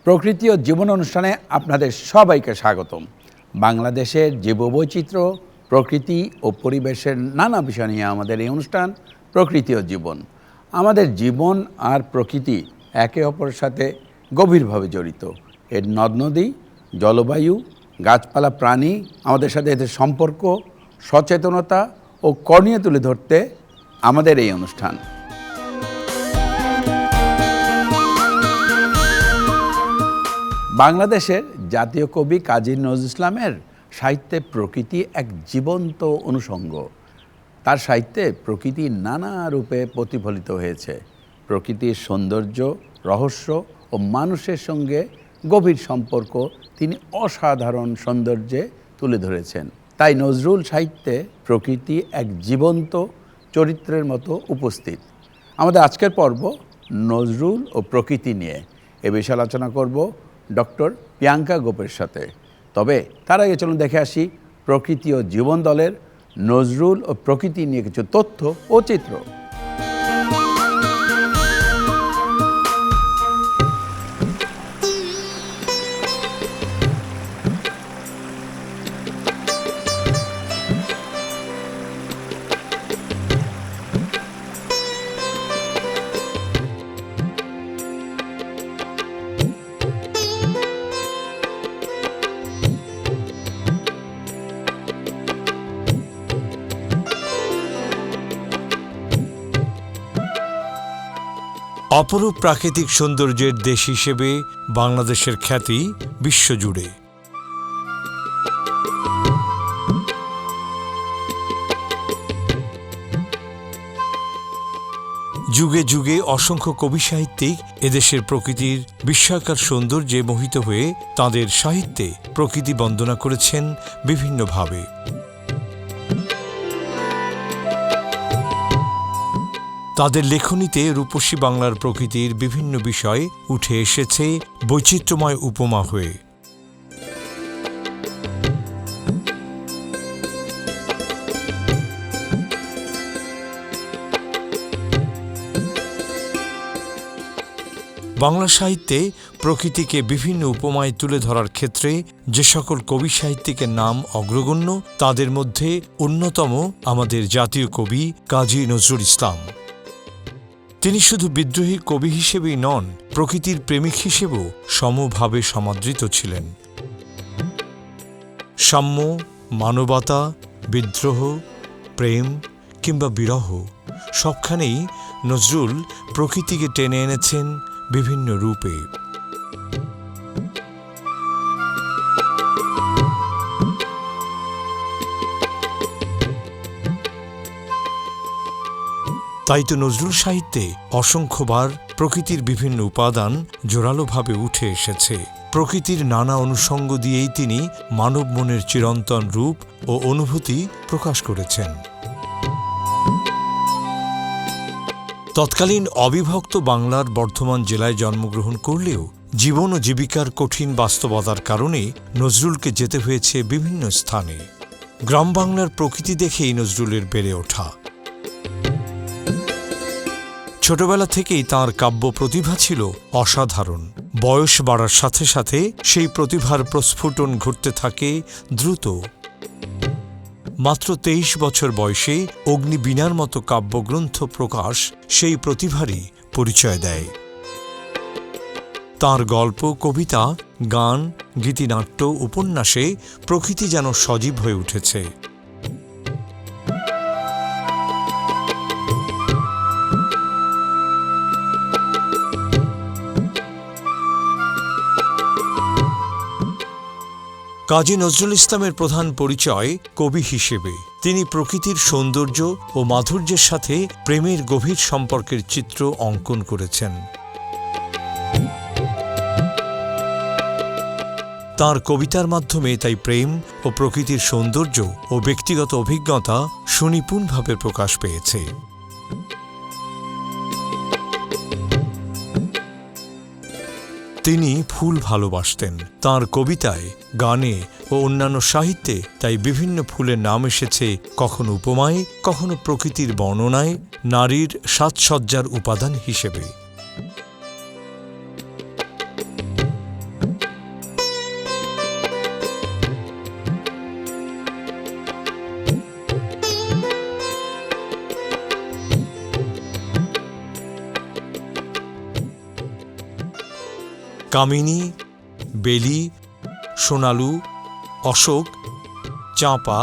প্রকৃতি ও জীবন অনুষ্ঠানে আপনাদের সবাইকে স্বাগতম। বাংলাদেশের জীববৈচিত্র্য, প্রকৃতি ও পরিবেশের নানা বিষয় নিয়ে আমাদের এই অনুষ্ঠান প্রকৃতি ও জীবন। আমাদের জীবন আর প্রকৃতি একে অপরের সাথে গভীরভাবে জড়িত। এর নদ নদী, জলবায়ু, গাছপালা, প্রাণী, আমাদের সাথে এদের সম্পর্ক, সচেতনতা ও করণীয় তুলে ধরতে আমাদের এই অনুষ্ঠান। বাংলাদেশের জাতীয় কবি কাজী নজরুল ইসলামের সাহিত্যে প্রকৃতি এক জীবন্ত অনুষঙ্গ। তার সাহিত্যে প্রকৃতি নানা রূপে প্রতিফলিত হয়েছে। প্রকৃতির সৌন্দর্য, রহস্য ও মানুষের সঙ্গে গভীর সম্পর্ক তিনি অসাধারণ সৌন্দর্যে তুলে ধরেছেন। তাই নজরুল সাহিত্যে প্রকৃতি এক জীবন্ত চরিত্রের মতো উপস্থিত। আমাদের আজকের পর্ব নজরুল ও প্রকৃতি নিয়ে। এ বিষয়ে আলোচনা করব ডক্টর প্রিয়াঙ্কা গোপের সাথে। তবে তার আগে চলুন দেখে আসি প্রকৃতি ও জীবন দলের নজরুল ও প্রকৃতি নিয়ে কিছু তথ্য ও চিত্র। অপরূপ প্রাকৃতিক সৌন্দর্যের দেশ হিসেবে বাংলাদেশের খ্যাতি বিশ্বজুড়ে। যুগে যুগে অসংখ্য কবি সাহিত্যিক এদেশের প্রকৃতির বিস্ময়কর সৌন্দর্যে মোহিত হয়ে তাঁদের সাহিত্যে প্রকৃতি বন্দনা করেছেন বিভিন্নভাবে। তাদের লেখনীতে রূপসী বাংলার প্রকৃতির বিভিন্ন বিষয় উঠে এসেছে বৈচিত্র্যময় উপমা হয়ে। বাংলা সাহিত্যে প্রকৃতিকে বিভিন্ন উপমায় তুলে ধরার ক্ষেত্রে যে সকল কবি সাহিত্যিকের নাম অগ্রগণ্য, তাদের মধ্যে অন্যতম আমাদের জাতীয় কবি কাজী নজরুল ইসলাম। তিনি শুধু বিদ্রোহী কবি হিসেবেই নন, প্রকৃতির প্রেমিক হিসেবেও সমভাবে সমাদৃত ছিলেন। সাম্য, মানবতা, বিদ্রোহ, প্রেম কিংবা বিরহ সবখানেই নজরুল প্রকৃতিকে টেনে এনেছেন বিভিন্ন রূপে। তাই তো নজরুল সাহিত্যে অসংখ্যবার প্রকৃতির বিভিন্ন উপাদান জোরালোভাবে উঠে এসেছে। প্রকৃতির নানা অনুষঙ্গ দিয়েই তিনি মানব মনের চিরন্তন রূপ ও অনুভূতি প্রকাশ করেছেন। তৎকালীন অবিভক্ত বাংলার বর্ধমান জেলায় জন্মগ্রহণ করলেও জীবন ও জীবিকার কঠিন বাস্তবতার কারণে নজরুলকে যেতে হয়েছে বিভিন্ন স্থানে। গ্রাম বাংলার প্রকৃতি দেখেই নজরুলের বেড়ে ওঠা। ছোটবেলা থেকেই তাঁর কাব্য প্রতিভা ছিল অসাধারণ। বয়স বাড়ার সাথে সাথে সেই প্রতিভার প্রস্ফুটন ঘটতে থাকে দ্রুত। মাত্র ২৩ বছর বয়সে অগ্নিবীণার মতো কাব্যগ্রন্থ প্রকাশ সেই প্রতিভারই পরিচয় দেয়। তাঁর গল্প, কবিতা, গান, গীতিনাট্য, উপন্যাসে প্রকৃতি যেন সজীব হয়ে উঠেছে। কাজী নজরুল ইসলামের প্রধান পরিচয় কবি হিসেবে। তিনি প্রকৃতির সৌন্দর্য ও মাধুর্যের সাথে প্রেমের গভীর সম্পর্কের চিত্র অঙ্কন করেছেন। তাঁর কবিতার মাধ্যমে তাই প্রেম ও প্রকৃতির সৌন্দর্য ও ব্যক্তিগত অভিজ্ঞতা সুনিপুণভাবে প্রকাশ পেয়েছে। তিনি ফুল ভালোবাসতেন। তাঁর কবিতায়, গানে ও অন্যান্য সাহিত্যে তাই বিভিন্ন ফুলের নাম এসেছে কখনো উপমায়, কখনো প্রকৃতির বর্ণনায়, নারীর সাজসজ্জার উপাদান হিসেবে। কামিনী, বেলি, সোনালু, অশোক, চাঁপা,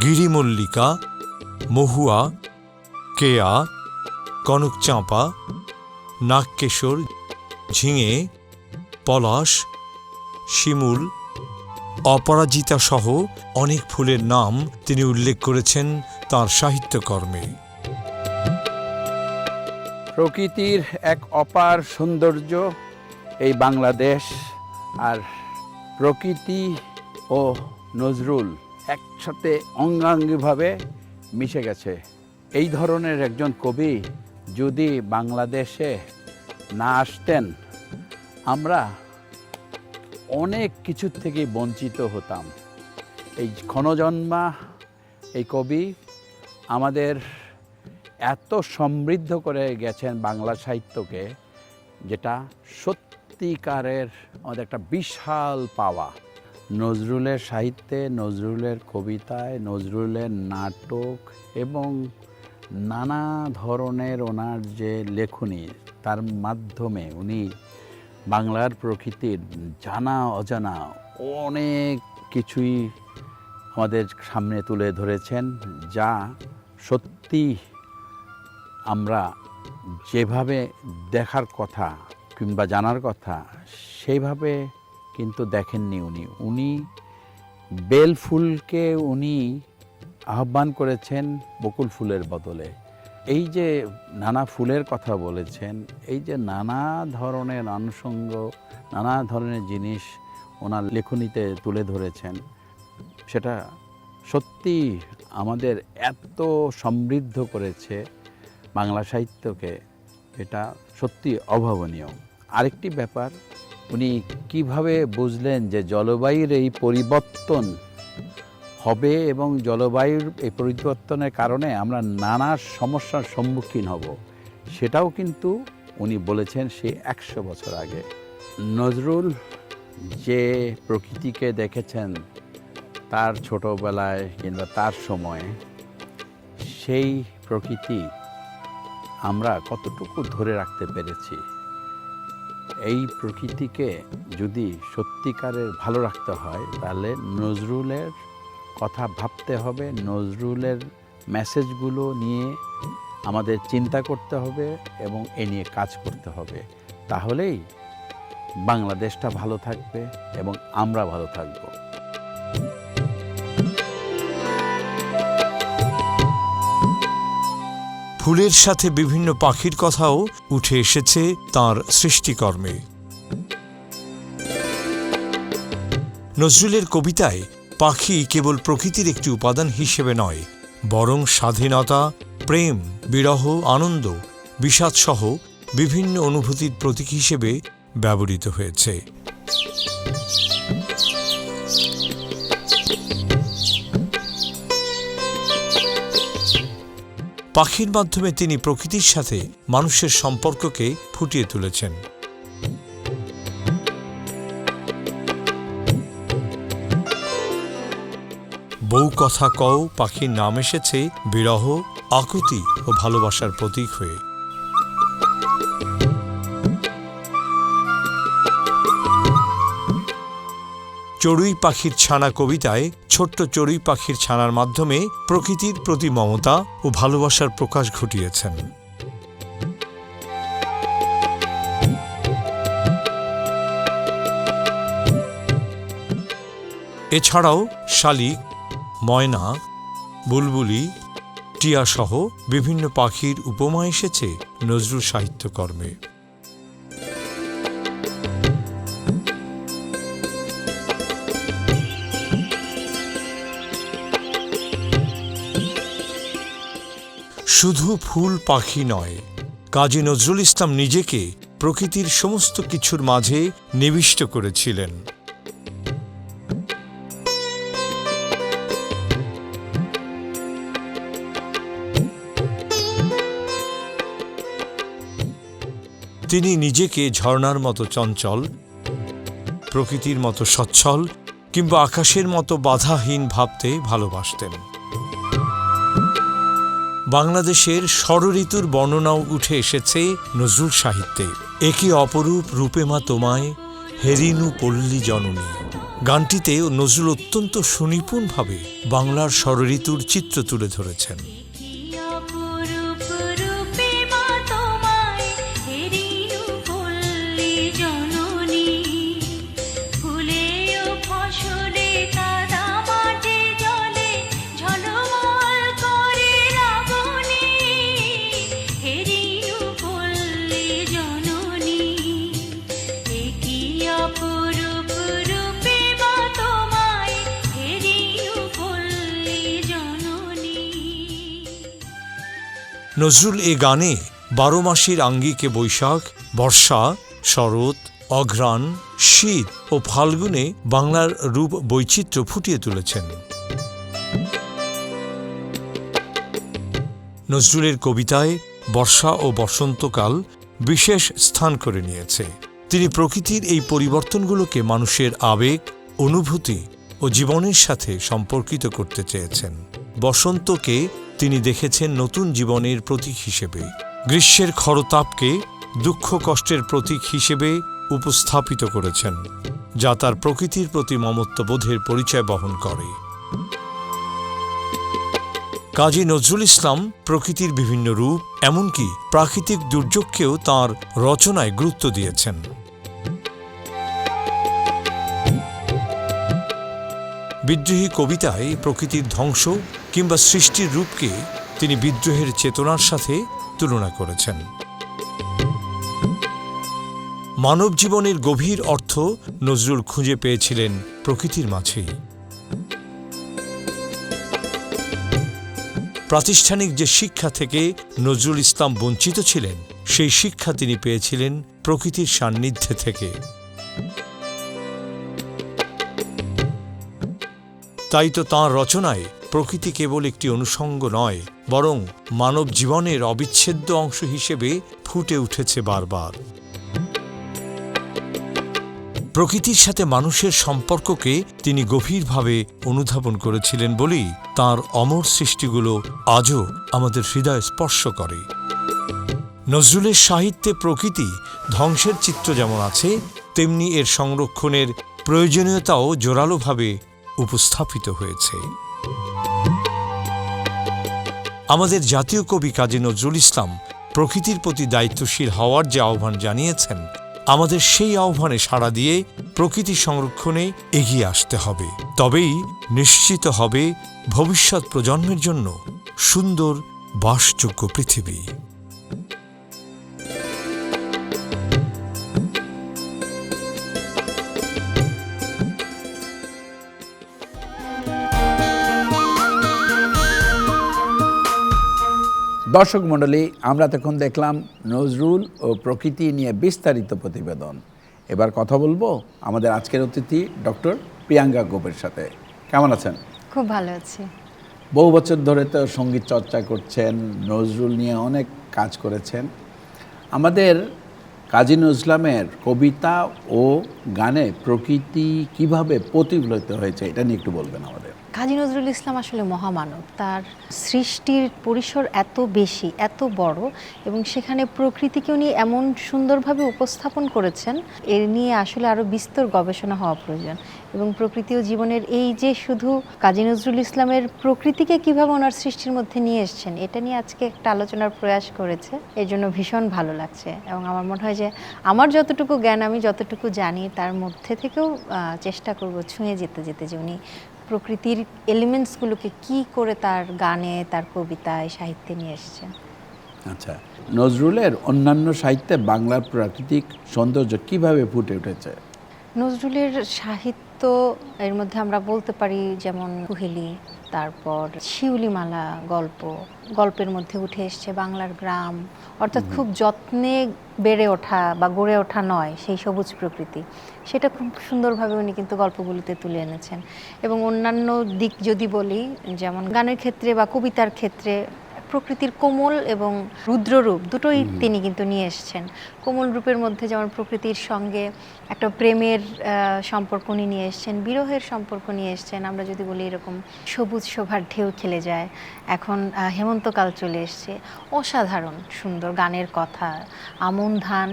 গিরিমল্লিকা, মহুয়া, কেয়া, কনক চাঁপা, নাগকেশর, ঝিঙে, পলাশ, শিমুল, অপরাজিতা সহ অনেক ফুলের নাম তিনি উল্লেখ করেছেন তাঁর সাহিত্যকর্মে। প্রকৃতির এক অপার সৌন্দর্য এই বাংলাদেশ, আর প্রকৃতি ও নজরুল একসাথে অঙ্গাঙ্গিভাবে মিশে গেছে। এই ধরনের একজন কবি যদি বাংলাদেশে না আসতেন, আমরা অনেক কিছুর থেকে বঞ্চিত হতাম। এই ক্ষণজন্মা এই কবি আমাদের এত সমৃদ্ধ করে গেছেন বাংলা সাহিত্যকে, যেটা সত্যিকারের আমাদের একটা বিশাল পাওয়া। নজরুলের সাহিত্যে, নজরুলের কবিতায়, নজরুলের নাটক এবং নানা ধরনের ওনার যে লেখনী, তার মাধ্যমে উনি বাংলার প্রকৃতির জানা অজানা অনেক কিছুই আমাদের সামনে তুলে ধরেছেন, যা সত্যি আমরা যেভাবে দেখার কথা কিংবা জানার কথা সেইভাবে কিন্তু দেখেননি উনি বেল ফুলকে উনি আহ্বান করেছেন বকুল ফুলের বদলে। এই যে নানা ফুলের কথা বলেছেন, এই যে নানা ধরনের আনুষঙ্গ, নানা ধরনের জিনিস ওনার লেখনীতে তুলে ধরেছেন, সেটা সত্যি আমাদের এত সমৃদ্ধ করেছে বাংলা সাহিত্যকে, এটা সত্যি অভাবনীয়। আরেকটি ব্যাপার, উনি কিভাবে বুঝলেন যে জলবায়ুর এই পরিবর্তন হবে এবং জলবায়ুর এই পরিবর্তনের কারণে আমরা নানা সমস্যার সম্মুখীন হব, সেটাও কিন্তু উনি বলেছেন সে 100 বছর আগে। নজরুল যে প্রকৃতিকে দেখেছেন তার ছোটবেলায় কিংবা তার সময়ে, সেই প্রকৃতি আমরা কতটুকু ধরে রাখতে পেরেছি। এই প্রকৃতিকে যদি সত্যিকারের ভালো রাখতে হয়, তাহলে নজরুলের কথা ভাবতে হবে, নজরুলের মেসেজগুলো নিয়ে আমাদের চিন্তা করতে হবে এবং এ নিয়ে কাজ করতে হবে। তাহলেই বাংলাদেশটা ভালো থাকবে এবং আমরা ভালো থাকব। ফুলের সাথে বিভিন্ন পাখির কথাও উঠে এসেছে তাঁর সৃষ্টিকর্মে। নজরুলের কবিতায় পাখি কেবল প্রকৃতির একটি উপাদান হিসেবে নয়, বরং স্বাধীনতা, প্রেম, বিরহ, আনন্দ, বিষাদসহ বিভিন্ন অনুভূতির প্রতীক হিসেবে ব্যবহৃত হয়েছে। পাখির মাধ্যমে তিনি প্রকৃতির সাথে মানুষের সম্পর্ককে ফুটিয়ে তুলেছেন। বউ কথা কও পাখির নাম এসেছে বিরহ, আকুতি ও ভালোবাসার প্রতীক হয়ে। চড়ুই পাখির ছানা কবিতায় ছোট্ট চড়ুই পাখির ছানার মাধ্যমে প্রকৃতির প্রতি মমতা ও ভালোবাসার প্রকাশ ঘটিয়েছেন। এছাড়াও শালিক, ময়না, বুলবুলি, টিয়াসহ বিভিন্ন পাখির উপমা এসেছে নজরুল সাহিত্যকর্মে। শুধু ফুল পাখি নয়, কাজী নজরুল ইসলাম নিজেকে প্রকৃতির সমস্ত কিছুর মাঝে নিবিষ্ট করেছিলেন। তিনি নিজেকে ঝর্ণার মতো চঞ্চল, প্রকৃতির মতো সচ্ছল কিংবা আকাশের মতো বাধাহীন ভাবতে ভালোবাসতেন। বাংলাদেশের ষড়ঋতুর বর্ণনাও উঠে এসেছে নজরুল সাহিত্যে। একি অপরূপ রূপে মা তোমায়, হেরিনু পল্লী জননী। গানটিতে নজরুল অত্যন্ত সুনিপুণভাবে বাংলার ষড়ঋতুর চিত্র তুলে ধরেছেন। নজরুল এ গানে 12 মাসের আঙ্গিকে বৈশাখ, বর্ষা, শরৎ, অঘ্রাণ, শীত ও ফাল্গুনে বাংলার রূপ বৈচিত্র্য ফুটিয়ে তুলেছেন। নজরুলের কবিতায় বর্ষা ও বসন্তকাল বিশেষ স্থান করে নিয়েছে। তিনি প্রকৃতির এই পরিবর্তনগুলোকে মানুষের আবেগ, অনুভূতি ও জীবনের সাথে সম্পর্কিত করতে চেয়েছেন। বসন্তকে তিনি দেখেছেন নতুন জীবনের প্রতীক হিসেবে, গ্রীষ্মের খরতাপকে দুঃখ কষ্টের প্রতীক হিসেবে উপস্থাপিত করেছেন, যা তার প্রকৃতির প্রতি মমত্ববোধের পরিচয় বহন করে। কাজী নজরুল ইসলাম প্রকৃতির বিভিন্ন রূপ, এমনকি প্রাকৃতিক দুর্যোগকেও তাঁর রচনায় গুরুত্ব দিয়েছেন। বিদ্রোহী কবিতায় প্রকৃতির ধ্বংস কিংবা সৃষ্টির রূপকে তিনি বিদ্রোহের চেতনার সাথে তুলনা করেছেন। মানব জীবনের গভীর অর্থ নজরুল খুঁজে পেয়েছিলেন প্রকৃতির মাঝেই। প্রাতিষ্ঠানিক যে শিক্ষা থেকে নজরুল ইসলাম বঞ্চিত ছিলেন, সেই শিক্ষা তিনি পেয়েছিলেন প্রকৃতির সান্নিধ্যে থেকে। তাই তো তাঁর রচনায় প্রকৃতি কেবল একটি অনুষঙ্গ নয়, বরং মানব জীবনের অবিচ্ছেদ্য অংশ হিসেবে ফুটে উঠেছে বারবার। প্রকৃতির সাথে মানুষের সম্পর্ককে তিনি গভীরভাবে অনুধাবন করেছিলেন বলেই তাঁর অমর সৃষ্টিগুলো আজও আমাদের হৃদয় স্পর্শ করে। নজরুলের সাহিত্যে প্রকৃতি ধ্বংসের চিত্র যেমন আছে, তেমনি এর সংরক্ষণের প্রয়োজনীয়তাও জোরালোভাবে উপস্থাপিত হয়েছে। আমাদের জাতীয় কবি কাজী নজরুল ইসলাম প্রকৃতির প্রতি দায়িত্বশীল হওয়ার যে আহ্বান জানিয়েছেন, আমাদের সেই আহ্বানে সাড়া দিয়ে প্রকৃতি সংরক্ষণে এগিয়ে আসতে হবে। তবেই নিশ্চিত হবে ভবিষ্যৎ প্রজন্মের জন্য সুন্দর বাসযোগ্য পৃথিবী। দর্শক মণ্ডলী, আমরা তখন দেখলাম নজরুল ও প্রকৃতি নিয়ে বিস্তারিত প্রতিবেদন। এবার কথা বলবো আমাদের আজকের অতিথি ডক্টর প্রিয়াঙ্কা গোপের সাথে। কেমন আছেন? খুব ভালো আছি। বহু বছর ধরে তো সঙ্গীত চর্চা করছেন, নজরুল নিয়ে অনেক কাজ করেছেন। আমাদের কাজী নজরুল ইসলামের কবিতা ও গানে প্রকৃতি কিভাবে প্রতিফলিত হয়েছে, এটা নিয়ে একটু বলবেন আমাদের। কাজী নজরুল ইসলাম আসলে মহামানব। তার সৃষ্টির পরিসর এত বেশি, এত বড়, এবং সেখানে প্রকৃতিকে উনি এমন সুন্দরভাবে উপস্থাপন করেছেন, এর নিয়ে আসলে আরও বিস্তর গবেষণা হওয়া প্রয়োজন। এবং প্রকৃতি ও জীবনের এই যে শুধু কাজী নজরুল ইসলামের প্রকৃতিকে কিভাবে ওনার সৃষ্টির মধ্যে নিয়ে এসেছেন, এটা নিয়ে আজকে একটা আলোচনার প্রয়াস করেছে, এর জন্য ভীষণ ভালো লাগছে। এবং আমার মনে হয় যে আমার যতটুকু জ্ঞান, আমি যতটুকু জানি, তার মধ্যে থেকেও চেষ্টা করব ছুঁয়ে যেতে যেতে যে উনি প্রকৃতির এলিমেন্টসগুলোকে কি করে তার গানে, তার কবিতায়, সাহিত্যে নিয়ে এসেছেন। আচ্ছা, নজরুলের অন্যান্য সাহিত্যে বাংলার প্রাকৃতিক সৌন্দর্য কিভাবে ফুটে উঠেছে? নজরুলের সাহিত্য, এর মধ্যে আমরা বলতে পারি যেমন কুহেলি, তারপর শিউলিমালা গল্পের মধ্যে উঠে এসছে বাংলার গ্রাম, অর্থাৎ খুব যত্নে বেড়ে ওঠা বা গড়ে ওঠা নয় সেই সবুজ প্রকৃতি, সেটা খুব সুন্দরভাবে উনি কিন্তু গল্পগুলিতে তুলে এনেছেন। এবং অন্যান্য দিক যদি বলি, যেমন গানের ক্ষেত্রে বা কবিতার ক্ষেত্রে প্রকৃতির কোমল এবং রুদ্ররূপ দুটোই তিনি কিন্তু নিয়ে এসেছেন। কোমল রূপের মধ্যে যেমন প্রকৃতির সঙ্গে একটা প্রেমের সম্পর্ক উনি নিয়ে এসেছেন, বিরহের সম্পর্ক নিয়ে এসেছেন। আমরা যদি বলি এরকম সবুজ শোভার ঢেউ খেলে যায়, এখন হেমন্তকাল চলে এসছে, অসাধারণ সুন্দর গানের কথা, আমন ধান,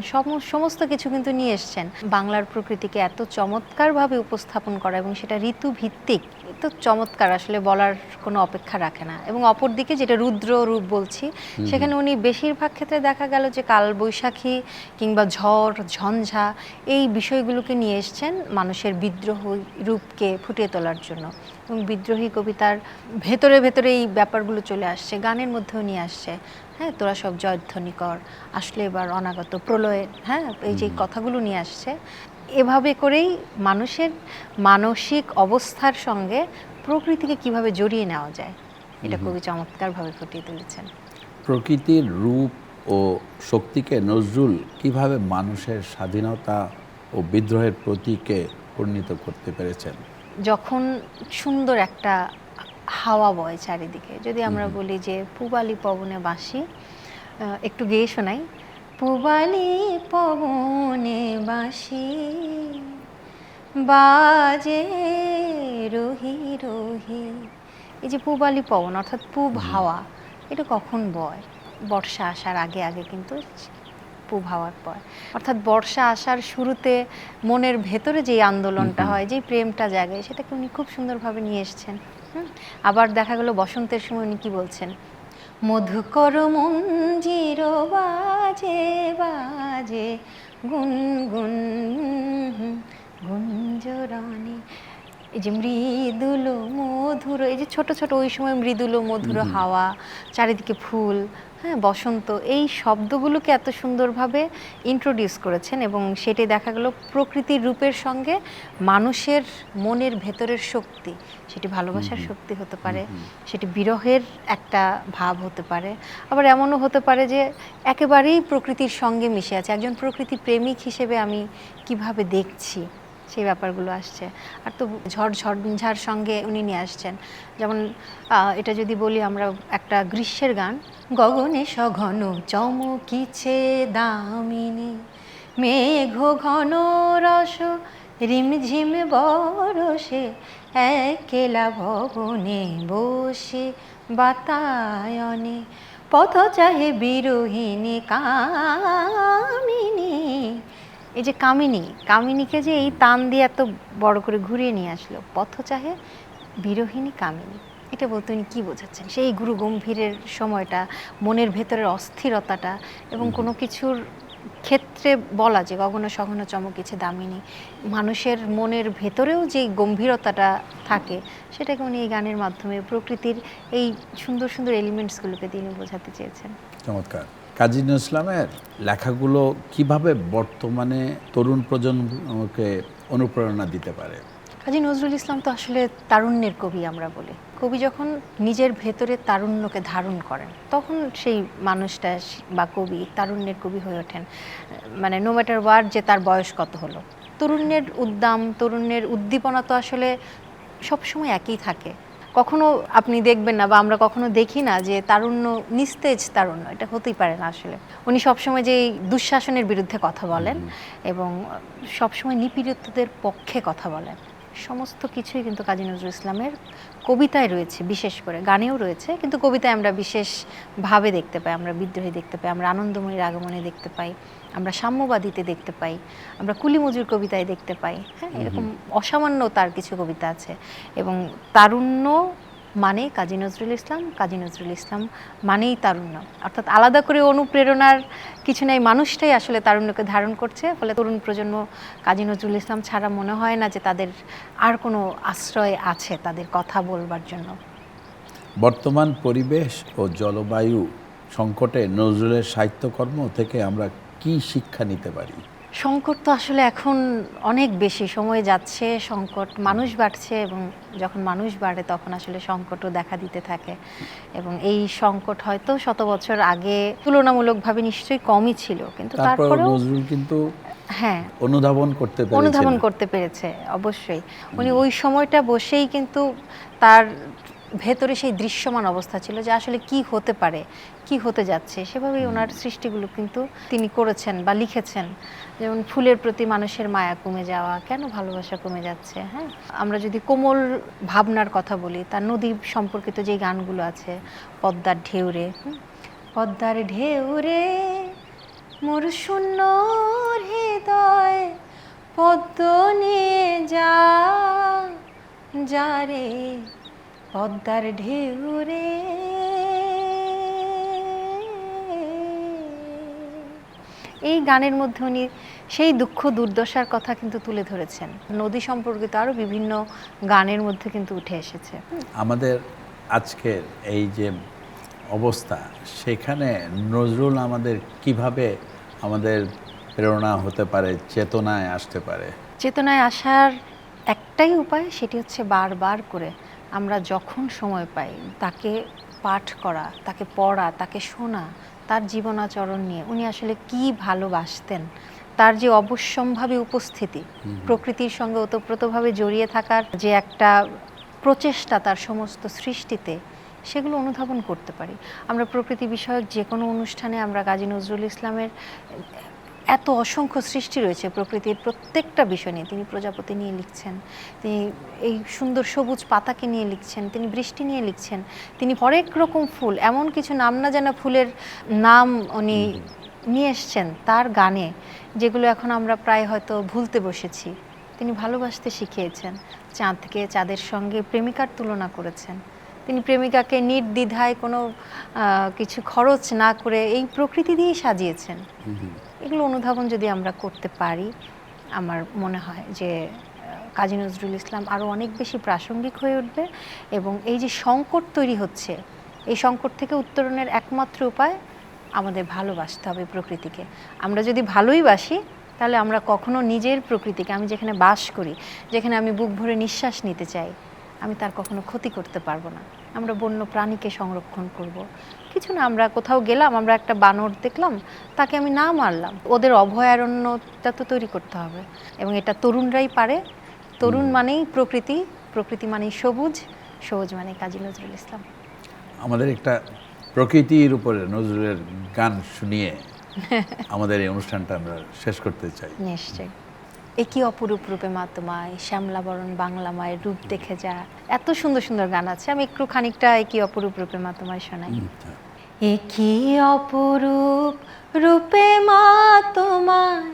সমস্ত কিছু কিন্তু নিয়ে এসেছেন। বাংলার প্রকৃতিকে এত চমৎকারভাবে উপস্থাপন করা, এবং সেটা ঋতুভিত্তিক, তো চমৎকার, আসলে বলার কোনো অপেক্ষা রাখে না। এবং অপরদিকে যেটা রুদ্র রূপ বলছি, সেখানে উনি বেশিরভাগ ক্ষেত্রে দেখা গেল যে কালবৈশাখী কিংবা ঝড় ঝঞ্ঝা এই বিষয়গুলোকে নিয়ে এসছেন মানুষের বিদ্রোহ রূপকে ফুটিয়ে তোলার জন্য। এবং বিদ্রোহী কবিতার ভেতরে ভেতরে এই ব্যাপারগুলো চলে আসছে, গানের মধ্যেও নিয়ে আসছে। হ্যাঁ, তোরা সব জয়ধ্বনি কর, আসলে এবার অনাগত প্রলয়ে, হ্যাঁ, এই যে কথাগুলো নিয়ে আসছে, এভাবে করেই মানুষের মানসিক অবস্থার সঙ্গে প্রকৃতিকে কিভাবে জড়িয়ে নেওয়া যায়, এটা খুবই চমৎকারভাবে ফুটিয়ে তুলেছেন। প্রকৃতির রূপ ও শক্তিকে নজরুল কিভাবে মানুষের স্বাধীনতা ও বিদ্রোহের প্রতীকে পরিণত করতে পেরেছেন? যখন সুন্দর একটা হাওয়া বয় চারিদিকে, যদি আমরা বলি যে পূবালি পবনে বাঁশি, একটু গেয়ে শোনাই। পূবালি পবনে বাঁশি বাজে রোহি রোহি, এই যে পূবালি পবন অর্থাৎ পূব হাওয়া, এটা কখন বয়? বর্ষা আসার আগে আগে কিন্তু পূব হাওয়ার বয়, অর্থাৎ বর্ষা আসার শুরুতে মনের ভেতরে যে আন্দোলনটা হয়, যে প্রেমটা জাগে, সেটাকে উনি খুব সুন্দরভাবে নিয়ে এসেছেন। আবার দেখা গেল বসন্তের সময় উনি কি বলছেন, মধুকর মঞ্জির বাজে বাজে গুনগুন গুঞ্জরণে, এই যে মৃদুল মধুর, এই যে ছোট ছোট ওই সময় মৃদুল মধুর হাওয়া, চারিদিকে ফুল, হ্যাঁ, বসন্ত, এই শব্দগুলোকে এত সুন্দরভাবে ইন্ট্রোডিউস করেছেন। এবং সেটাই দেখা গেল প্রকৃতির রূপের সঙ্গে মানুষের মনের ভেতরের শক্তি, সেটি ভালোবাসার শক্তি হতে পারে, সেটি বিরহের একটা ভাব হতে পারে, আবার এমনও হতে পারে যে একেবারেই প্রকৃতির সঙ্গে মিশে আছে, একজন প্রকৃতি প্রেমিক হিসেবে আমি কিভাবে দেখছি, সেই ব্যাপারগুলো আসছে। আর তো ঝড়ঝার সঙ্গে উনি নিয়ে আসছেন, যেমন এটা যদি বলি আমরা একটা গ্রীষ্মের গান, গগনে সঘন চমকিছে দামিনী, মেঘ ঘন রস রিমঝিম বরসে, একলা ভবনে বসে বাতায়নে, পথ চাহে বিরোহিণী কামিনী, এই যে কামিনীকে যে এই তান দিয়ে এত বড় করে ঘুরিয়ে নিয়ে আসলো, পথ চাহে বিরোহিণী কামিনী, এটা বলতে উনি কী বোঝাচ্ছেন? সেই গুরু গম্ভীরের সময়টা, মনের ভেতরের অস্থিরতাটা, এবং কোনো কিছুর ক্ষেত্রে বলা যে গগন সঘন চমকিছে দামিনী, মানুষের মনের ভেতরেও যে গম্ভীরতাটা থাকে, সেটাকে উনি এই গানের মাধ্যমে প্রকৃতির এই সুন্দর সুন্দর এলিমেন্টসগুলোকে তিনি বোঝাতে চেয়েছেন। চমৎকার। কাজী নজরুল ইসলামের লেখাগুলো কিভাবে বর্তমানে তরুণ প্রজন্মকে অনুপ্রেরণা দিতে পারে? কাজী নজরুল ইসলাম তো আসলে তারুণ্যের কবি আমরা বলি। কবি যখন নিজের ভেতরে তারুণ্যকে ধারণ করেন, তখন সেই মানুষটা বা কবি তারুণ্যের কবি হয়ে ওঠেন। মানে নো ম্যাটার ওয়াট যে তার বয়স কত হলো, তরুণের উদ্দাম, তরুণের উদ্দীপনা তো আসলে সবসময় একই থাকে। কখনো আপনি দেখবেন না, বা আমরা কখনো দেখি না যে তারুণ্য নিস্তেজ তারুণ্য, এটা হতেই পারে না। আসলে উনি সবসময় যে দুঃশাসনের বিরুদ্ধে কথা বলেন এবং সবসময় নিপীড়িতদের পক্ষে কথা বলেন, সমস্ত কিছুই কিন্তু কাজী নজরুল ইসলামের কবিতায় রয়েছে, বিশেষ করে গানেও রয়েছে, কিন্তু কবিতায় আমরা বিশেষভাবে দেখতে পাই। আমরা বিদ্রোহী দেখতে পাই, আমরা আনন্দময়ীর আগমনে দেখতে পাই, আমরা সাম্যবাদীতে দেখতে পাই, আমরা কুলি মজুর কবিতায় দেখতে পাই। হ্যাঁ, এরকম অসামান্য তার কিছু কবিতা আছে। এবং তারুণ্য মানে কাজী নজরুল ইসলাম, কাজী নজরুল ইসলাম মানেই তারুণ্য, অর্থাৎ আলাদা করে অনুপ্রেরণার কিছু নেই, মানুষটাই আসলে তারুণ্যকে ধারণ করছে। ফলে তরুণ প্রজন্ম কাজী নজরুল ইসলাম ছাড়া মনে হয় না যে তাদের আর কোনো আশ্রয় আছে তাদের কথা বলবার জন্য। বর্তমান পরিবেশ ও জলবায়ু সংকটে নজরুলের সাহিত্যকর্ম থেকে আমরা কি শিক্ষা নিতে পারি? সংকট তো আসলে এখন অনেক বেশি, সময় যাচ্ছে, সংকট, মানুষ বাড়ছে, এবং যখন মানুষ বাড়ে তখন আসলে সংকটও দেখা দিতে থাকে। এবং এই সংকট হয়তো 100 বছর আগে তুলনামূলকভাবে নিশ্চয়ই কমই ছিল, কিন্তু তারপর তারপরেও নজরুল কিন্তু হ্যাঁ অনুধাবন করতে অনুধাবন পেরেছিলেন। করতে পেরেছে, অবশ্যই। উনি ওই সময়টা বসেই কিন্তু তার ভেতরে সেই দৃশ্যমান অবস্থা ছিল যে আসলে কি হতে পারে, কি হতে যাচ্ছে, সেভাবেই ওনার সৃষ্টিগুলো কিন্তু তিনি করেছেন বা লিখেছেন। যেমন ফুলের প্রতি মানুষের মায়া কমে যাওয়া, কেন ভালোবাসা কমে যাচ্ছে। হ্যাঁ, আমরা যদি কোমল ভাবনার কথা বলি, তার নদী সম্পর্কিত যে গানগুলো আছে, পদ্মার ঢেউরে, পদ্মার ঢেউরে মোর শূন্য হৃদয় পদ্ম নিয়ে যা, যারে পদ্মার ঢেউরে। এই গানের মধ্যে উনি সেই দুঃখ দুর্দশার কথা কিন্তু তুলে ধরেছেন। নদী সম্পর্কিত আরও বিভিন্ন গানের মধ্যে কিন্তু উঠে এসেছে। আমাদের আজকের এই যে অবস্থা, সেখানে নজরুল আমাদের কিভাবে আমাদের প্রেরণা হতে পারে, চেতনায় আসতে পারে? চেতনায় আসার একটাই উপায়, সেটি হচ্ছে বারবার করে আমরা যখন সময় পাই তাকে পাঠ করা, তাকে পড়া, তাকে শোনা, তার জীবনাচরণ নিয়ে উনি আসলে কি ভালোবাসতেন, তার যে অবশ্যম্ভাবী উপস্থিতি, প্রকৃতির সঙ্গে ওতপ্রোতভাবে জড়িয়ে থাকার যে একটা প্রচেষ্টা তার সমস্ত সৃষ্টিতে, সেগুলো অনুধাবন করতে পারি। আমরা প্রকৃতি বিষয়ক যে কোনো অনুষ্ঠানে আমরা কাজী নজরুল ইসলামের এত অসংখ্য সৃষ্টি রয়েছে প্রকৃতির প্রত্যেকটা বিষয় নিয়ে। তিনি প্রজাপতি নিয়ে লিখছেন, তিনি এই সুন্দর সবুজ পাতাকে নিয়ে লিখছেন, তিনি বৃষ্টি নিয়ে লিখছেন, তিনি হরেক রকম ফুল, এমন কিছু নাম না জানা ফুলের নাম উনি নিয়ে এসছেন তার গানে, যেগুলো এখন আমরা প্রায় হয়তো ভুলতে বসেছি। তিনি ভালোবাসতে শিখিয়েছেন, চাঁদকে চাঁদের সঙ্গে প্রেমিকার তুলনা করেছেন। তিনি প্রেমিকাকে নির্দ্বিধায় কোনো কিছু খরচ না করে এই প্রকৃতি দিয়েই সাজিয়েছেন। এগুলো অনুধাবন যদি আমরা করতে পারি, আমার মনে হয় যে কাজী নজরুল ইসলাম আরও অনেক বেশি প্রাসঙ্গিক হয়ে উঠবে। এবং এই যে সংকট তৈরি হচ্ছে, এই সংকট থেকে উত্তরণের একমাত্র উপায় আমাদের ভালোবাসতে হবে প্রকৃতিকে। আমরা যদি ভালোই বাসি, তাহলে আমরা কখনো নিজের প্রকৃতিকে, আমি যেখানে বাস করি, যেখানে আমি বুক ভরে নিঃশ্বাস নিতে চাই, আমি তার কখনো ক্ষতি করতে পারবো না। আমরা বন্য প্রাণীকে সংরক্ষণ করব। কিছু না, আমরা কোথাও গেলাম, আমরা একটা বানর দেখলাম, তাকে আমি না মারলাম, ওদের অভয়ারণ্যটা তো তৈরি করতে হবে। এবং এটা তরুণরাই পারে। তরুণ মানেই প্রকৃতি, প্রকৃতি মানেই সবুজ, সবুজ মানেই কাজী নজরুল ইসলাম। আমাদের একটা প্রকৃতির উপরে নজরুলের গান শুনিয়ে আমাদের এই অনুষ্ঠানটা আমরা শেষ করতে চাই। নিশ্চয়ই। একই অপরূপ রূপে মা তোমায়, শ্যামলা বরণ বাংলা মায়ের রূপ দেখে যা, এত সুন্দর সুন্দর গান আছে। আমি একটু খানিকটা একই অপরূপ রূপে মা তোমায় শোনাই। একই অপরূপ রূপে মা তোমায়,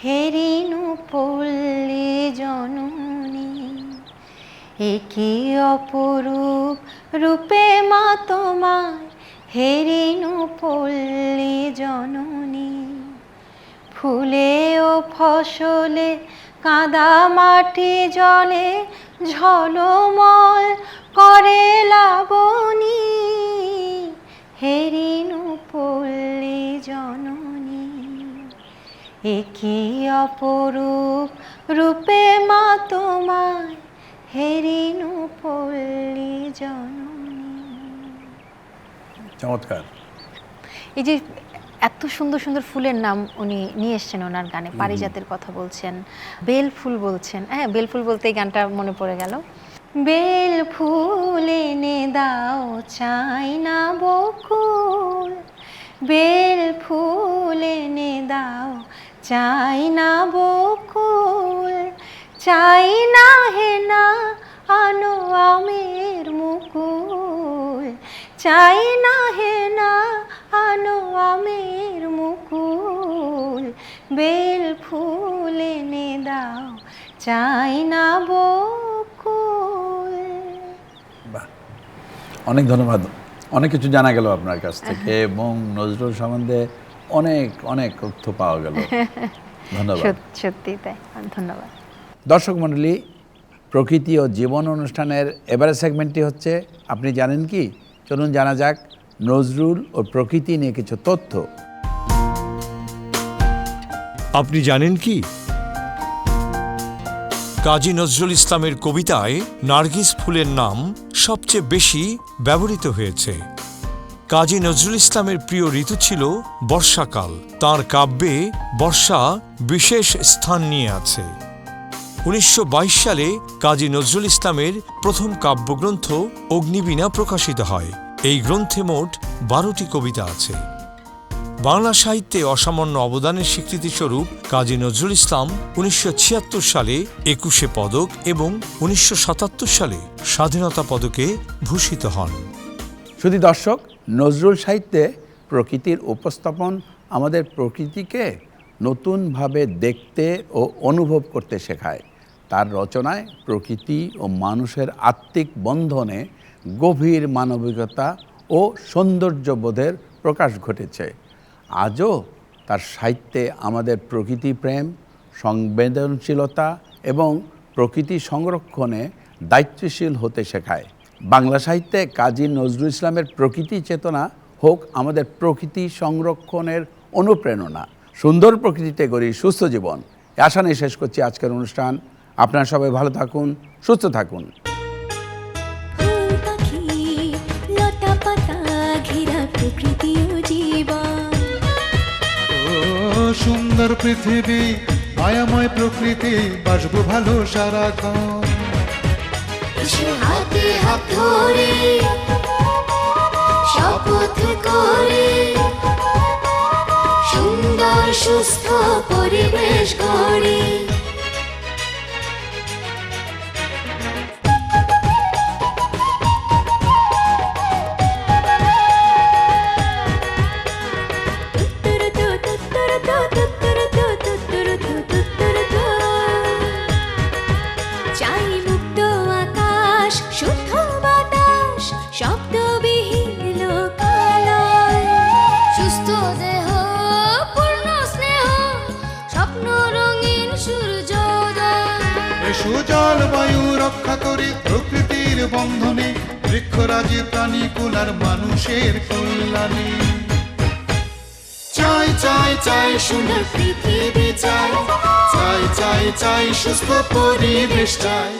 হেরিনু পল্লী জননী। একই অপরূপ রূপে মা তোমায়, হেরিনু পল্লী জননী। ফুলে ও ফসলে কাদা মাটি জলে, ঝলমল করে লাবণী। হেরিনু পল্লী জননী। একই অপরূপ রূপে মা তোমায়, হেরিনু পল্লী জননী। চমৎকার। এই যে এত সুন্দর সুন্দর ফুলের নাম উনি নিয়ে এসছেন ওনার গানে, পারিজাতের কথা বলছেন, বেল ফুল বলছেন। হ্যাঁ, বেল ফুল বলতে এই গানটা মনে পড়ে গেল। বেল ফুল এনে দাও চাই না বকুল, বেল ফুল এনে দাও চাই না বকুল, চাই না হে না আনো আমের মুকুল, চাই না হে না আনো আমের মুকুল, বেল ফুল এনে দাও চাই না বকুল। বাহ, অনেক ধন্যবাদ। অনেক কিছু জানা গেল আপনার কাছ থেকে এবং নজরুল সম্বন্ধে অনেক অনেক তথ্য পাওয়া গেল। ধন্যবাদ। সত্যি তাই, ধন্যবাদ। দর্শক মণ্ডলী, প্রকৃতি ও জীবন অনুষ্ঠানের এবারের সেগমেন্টটি হচ্ছে আপনি জানেন কি। চলুন জানা যাক নজরুল ও প্রকৃতি নিয়ে কিছু তথ্য। আপনি জানেন কি, কাজী নজরুল ইসলামের কবিতায় নার্গিস ফুলের নাম সবচেয়ে বেশি ব্যবহৃত হয়েছে। কাজী নজরুল ইসলামের প্রিয় ঋতু ছিল বর্ষাকাল। তাঁর কাব্যে বর্ষা বিশেষ স্থান নিয়ে আছে। 1922 সালে কাজী নজরুল ইসলামের প্রথম কাব্যগ্রন্থ অগ্নিবীণা প্রকাশিত হয়। এই গ্রন্থে মোট 12টি কবিতা আছে। বাংলা সাহিত্যে অসামান্য অবদানের স্বীকৃতিস্বরূপ কাজী নজরুল ইসলাম 1976 সালে 21 পদক এবং 1977 সালে স্বাধীনতা পদকে ভূষিত হন। শুধু দর্শক, নজরুল সাহিত্যে প্রকৃতির উপস্থাপন আমাদের প্রকৃতিকে নতুনভাবে দেখতে ও অনুভব করতে শেখায়। তার রচনায় প্রকৃতি ও মানুষের আত্মিক বন্ধনে গভীর মানবিকতা ও সৌন্দর্যবোধের প্রকাশ ঘটেছে। আজও তার সাহিত্যে আমাদের প্রকৃতি প্রেম, সংবেদনশীলতা এবং প্রকৃতি সংরক্ষণে দায়িত্বশীল হতে শেখায়। বাংলা সাহিত্যে কাজী নজরুল ইসলামের প্রকৃতি চেতনা হোক আমাদের প্রকৃতি সংরক্ষণের অনুপ্রেরণা। সুন্দর প্রকৃতিতে গড়ি সুস্থ জীবন, এ আশা নিয়ে শেষ করছি আজকের অনুষ্ঠান। আপনারা সবাই ভালো থাকুন, সুস্থ থাকুন। সুন্দর পৃথিবী, মায়াময় প্রকৃতি, বাসবো ভালো সারাক্ষণ। হাতে হাত ধরে শপথ করে সুন্দর সুস্থ পরিবেশ গড়ে। চাই মুক্ত আকাশ, শুদ্ধ বাতাস, শব্দবিহীন লোকালয়, সুস্থ দেহ, পূর্ণ স্নেহ, স্বপ্ন রঙিন সূর্যোদয়। সুজল বায়ু রক্ষা করি প্রকৃতির বন্ধনে, বৃক্ষরাজি প্রাণীকুল আর মানুষের কল্যাণে। চাই চাই চাই সুন্দর পৃথিবী চাই, চাই চাই চাই সুস্থ পরিবেশ চাই।